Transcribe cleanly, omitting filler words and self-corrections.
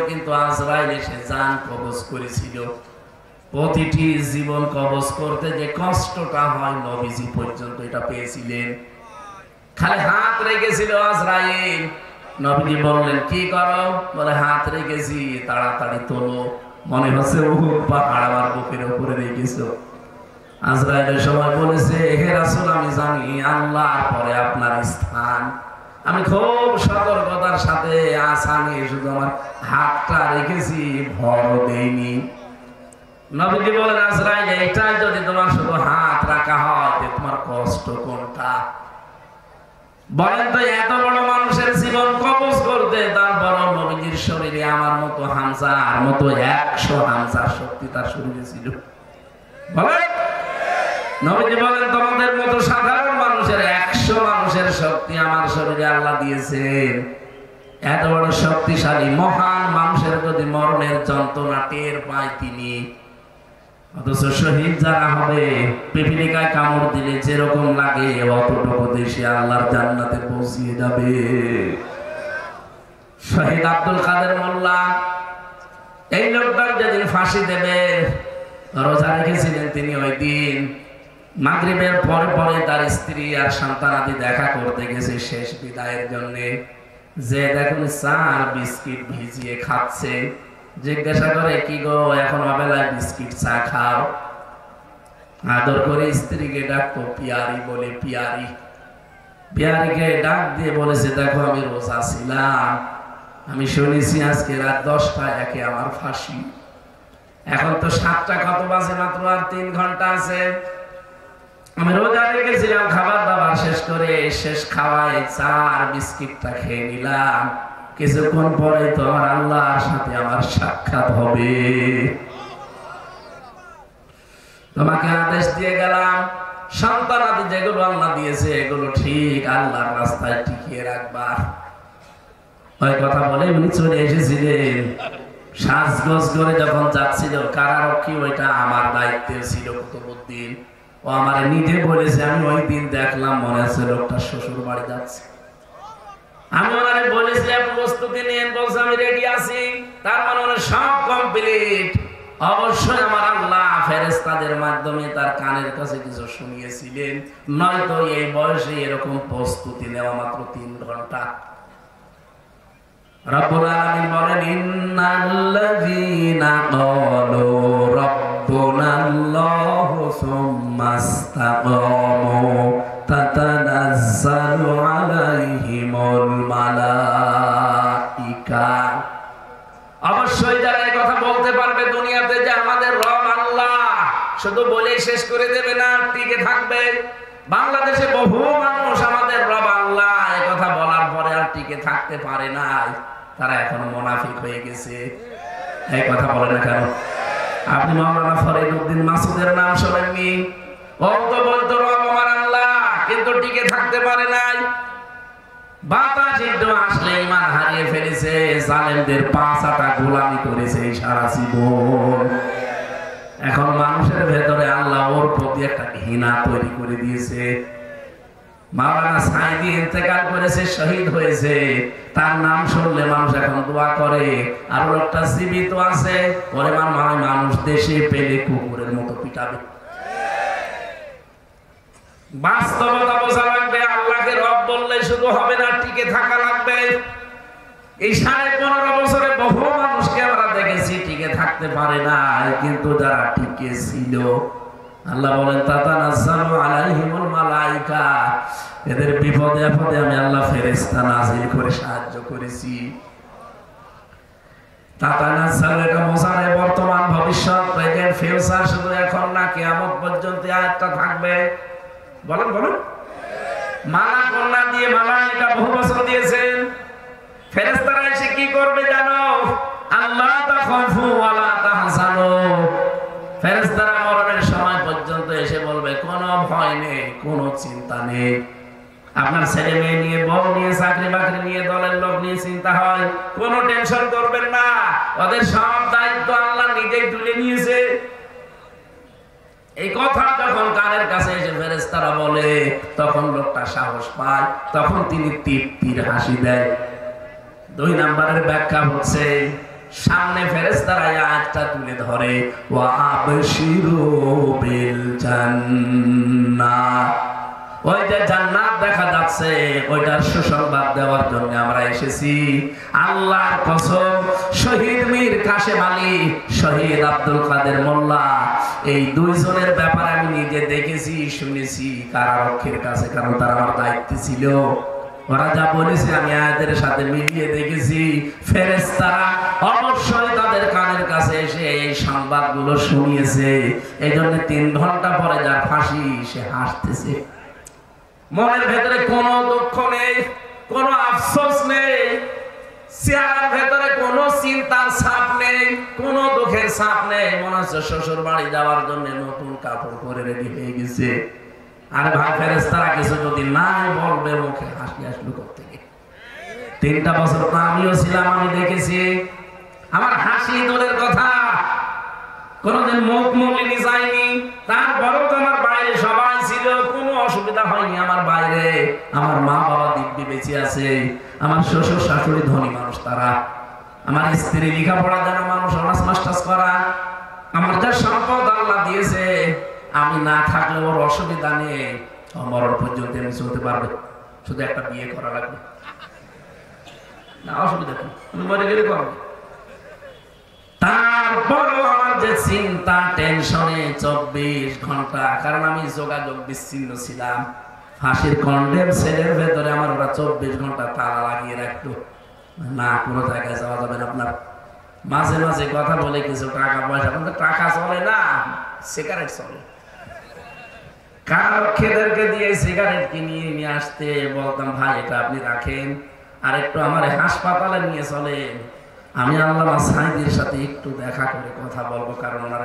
কিন্তু আজরাইল এসে জান কবজ করেছিল। প্রতিটি জীবন কবজ করতে যে কষ্টটা হয় নবীজি পর্যন্ত এটা পেয়েছিলেন। খালি হাত রেখেছিল আজরাইল। নবীজি বললেন কি করো? বলে হাত রেখেছি, তাড়াতাড়ি তোলো, মনে হচ্ছে উহুদ পাহাড় আমার বুকের উপরে রেখেছো। আজরাইলের সময় বলেছে, হে রাসূল, আমি জানি আল্লাহর পরে আপনার স্থান। আমি খুব সতর্কতার সাথে আসানে শুধু আমার হাতটা রেখেছি, ভর দেইনি। নবীজি বলেন, আজরাইল, এটাই যদি তোমার শুধু হাত রাখা হয় তোমার কষ্ট কোনটা? বলেন তো, এত বড় মানুষের জীবন কবজ করতে তারপর নবীজির শরীরে আমার মতো হামজার মতো 100 হামজার শক্তি তার শরীরে ছিল। বলেন, নবীজি বলেন, তোমাদের মতো সাধারণ মানুষের 100 মানুষের শক্তি আমার শরীরে আল্লাহ দিয়েছেন। এত বড় শক্তিশালী মহান মানুষের যদি মরণের যন্ত্রণা টের পায় তিনি, অথচ শহীদ যারা হবে পিপিলিকায় কামড় দিলে যেরকম লাগে অতটুকু দেশে আল্লাহর জান্নাতে পৌঁছিয়ে যাবে। শহীদ আব্দুল কাদের মোল্লা, এই লোকটার যেদিন ফাঁসি দেবে রোজা রেখেছিলেন তিনি, ওই দিন মাগরিবের পরে পরে তার স্ত্রী আর সন্তানাদি দেখা করতে গেছে শেষ বিদায়ের জন্য। যে দেখুন চা আর বিস্কিট ভিজিয়ে খাচ্ছে। জিজ্ঞাসা করে, কি গো, এখন অবেলায় বিস্কিট চা খাও? আদর করে স্ত্রীকে ডাকতো পিয়ারি বলে, পিয়ারি। পিয়ারিকে ডাক দিয়ে বলেছে, দেখো আমি রোজা ছিলাম, আমি শুনেছি আজকে রাত 10টায় একে আমার ফাঁসি। এখন তো 7টা কত বাজে, মাত্র আর 3 ঘন্টা আছে। আমি রোজা রেখেছিলাম, খাবার দাবার শেষ করে শেষ খাওয়ায় চা আর বিস্কিটটা খেয়ে নিলাম। কিছুক্ষণ পরে তো আমার আল্লাহর সাথে আমার সাক্ষাৎ হবে। তোমাকে আদেশ দিয়ে গেলাম, সন্তানাদি যেগুলো আল্লাহ দিয়েছে এগুলো ঠিক আল্লাহর রাস্তায় টিকিয়ে রাখবা। ওই কথা বলে উনি চলে এসেছিলেন। সাজগোজ করে যখন যাচ্ছিল কারারক্ষী, ওইটা আমার দায়িত্বে ছিল কুতুবউদ্দিন। ও আমার নিজে বলেছে, আমি ওই দিন দেখলাম মনে আছে লোকটা শ্বশুর বাড়ি যাচ্ছে। আমি ওনারে বলেছি আপনি প্রস্তুতি নিন, বলছে আমি রেডি আছি। তার মানে ওনার সব কমপ্লিট। অবশ্যই আমার আল্লাহ ফেরেশতাদের মাধ্যমে তার কানের কাছে কিছু শুনিয়েছিলেন, নয়তো এই বয়সে এরকম প্রস্তুতি নেওয়া মাত্র 3 ঘন্টা। রব্বুল আলামিন বলেন, ইন্নাল্লাযীনা ক্বালু রাব্বুনাল্লাহু সুম্মা ইসতাকামু তাতানাজ্জালু আলাইহিমুল মালাইকা। অবশ্যই যারা এই কথা বলতে পারবে দুনিয়াতে যে আমাদের রব আল্লাহ, শুধু বলেই শেষ করে দেবে না, টিকে থাকবে। বাংলাদেশে বহু মানুষ আমাদের রব আল্লাহ এই কথা বলার পরে আর টিকে থাকতে পারে না, তারা এখন মুনাফিক হয়ে গেছে। এই কথা বলে না কেন? আপনি মাওলানা ফরিদউদ্দিন মাসুদের নাম শোনেননি? ও তো বলতো রব আমার আল্লাহ, কিন্তু টিকে থাকতে পারে নাই। বাতাস একটু আসলে ঈমান হারিয়ে ফেলেছে, জালেমদের পাঁচাটা গোলামি করেছে সারা জীবন। এখন মানুষের ভেতরে আল্লাহ ওর প্রতি একটা ঘৃণা তৈরি করে দিয়েছে। মাওলানা সাঈদী ইন্তেকাল করেছে, শহীদ হয়েছে, তার নাম শুনলে মানুষ এখন দোয়া করে। আর লোকটা জীবিত আছে, পরে মানুষ দেশে পেলে কুকুরের মতো পিটাবে। বাস্তবতা বোঝা লাগবে। আল্লাহকে রব বললে শুধু হবে না, টিকে থাকা লাগবে। এই 15.5 বছরে বহু মানুষকে আমরা দেখেছি টিকে থাকতে পারে না, কিন্তু যারা টিকে ছিল আল্লাহ বলেন তাতানাজ্জালু আলাইহিমুল মালাইকা, এদের বিপদে আপদে আমি আল্লাহ ফেরেশতা নাজিল করে সাহায্য করেছি। তাতানাজ্জালু এটা বোঝায় বর্তমান, ভবিষ্যৎ, প্রেজেন্ট, ফিউচার, শুধু এখন না, কিয়ামত পর্যন্ত আয়াতটা থাকবে। বলেন বলেন। মালা কন্যা দিয়ে মালাইকা বহু বছর দিয়েছেন। ফেরেশতারা এসে কি করবে জানো? আল্লাহ তাখাফু ওয়ালা তাহজানু। ফেরেশতারা মরণের সময় পর্যন্ত এসে বলবে, কোনো ভয় নেই, কোনো চিন্তা নেই। আপনার ছেলে মেয়ে নিয়ে, বউ নিয়ে, চাকরি বাকরি নিয়ে, দলের লোক নিয়ে চিন্তা হয়, কোনো টেনশন করবেন না, ওদের সব দায়িত্ব আল্লাহ নিজেই তুলে নিয়েছে। এই কথা যখন কানের কাছে এসে ফেরেশতারা বলে, তখন লোকটা সাহস পায়, তখন তিনি তৃপ্তির হাসি দেয়। 2 নম্বরের ব্যাখ্যা হচ্ছে সামনে ফেরেশতারা আয়াতটা তুলে ধরে, ওয়া আবশিরু বিল জান্নাহ, ওই যে জান্নাত দেখা যাচ্ছে ওইটার সুসংবাদ দেওয়ার জন্য আমরা এসেছি। আল্লাহর কসম, শহীদ মীর কাশেম আলী, শহীদ আব্দুল কাদের মোল্লা, এই দুইজনের ব্যাপারে আমি নিজে দেখেছি, শুনেছি কারারক্ষীর কাছে, কারণ তারা আমার দায়িত্ব ছিল। ওরা যা বলেছে আমি আয়াতের সাথে মিলিয়ে দেখেছি। ফেরেশতারা অবশ্যই তাদের কানের কাছে এসে এই সংবাদগুলো শুনিয়েছে। এই জন্য 3 ঘন্টা পরে যার ফাঁসি, সে হাসতেছে। মনের ভেতরে কোনো দুঃখ নেই, কোনো আফসোস নেই, চেহারার ভেতরে কোনো চিন্তার ছাপ নেই, কোনো দুঃখের ছাপ নেই। মনে হচ্ছে শ্বশুর বাড়ি যাওয়ার জন্য নতুন কাপড় পরে রেডি হয়ে গেছে। আরে ভাই, ফেরেশতারা কিছু যদি নাই বলবে, মুখে হাসি আসলো কোত্থেকে? 3টা বছর তো আমিও ছিলাম, আমি দেখেছি। আমার হাসি দূরের কথা, কোনদিন মুখ মলিনি যায়নি। তারপরেও তো আমার বাইরে সবাই ছিল, কোনো অসুবিধা হয়নি। আমার বাইরে আমার মা বাবা দিব্যি বেঁচে আছে, আমার শ্বশুর শাশুড়ি ধনী মানুষ তারা, আমার স্ত্রী লেখাপড়া জানা মানুষ, অনার্স মাস্টার্স করা। আমার যা সম্পদ আল্লাহ দিয়েছে, আমি না থাকলে ওর অসুবিধা নেই, মরণ পর্যন্ত আমি চলতে পারবে। শুধু একটা বিয়ে করা লাগবে, না অসুবিধা নেই, আমি মরে গেলে করবো। তারপরও আমার যে চিন্তা, টেনশনে 24 ঘন্টা, কারণ আমি যোগাযোগ বিচ্ছিন্ন ছিলাম। ফাঁসির কন্ডেম সেলের ভেতরে আমার ওরা 24 ঘন্টা তালা লাগিয়ে রাখতো, না কোনো জায়গায় যাওয়া যাবে না। আপনার মাঝে মাঝে কথা বলে কিছু টাকা পয়সা, কিন্তু টাকা চলে না, সিগারেট চলে। কারক্ষীদেরকে দিয়ে সিগারেট কিনিয়ে নিয়ে আসতে বলতাম, ভাই এটা আপনি রাখেন, আর একটু আমার হাসপাতালে নিয়ে চলেন, আমি আল্লামা সাঈদীর সাথে একটু দেখা করে কথা বলবো, কারণ ওনার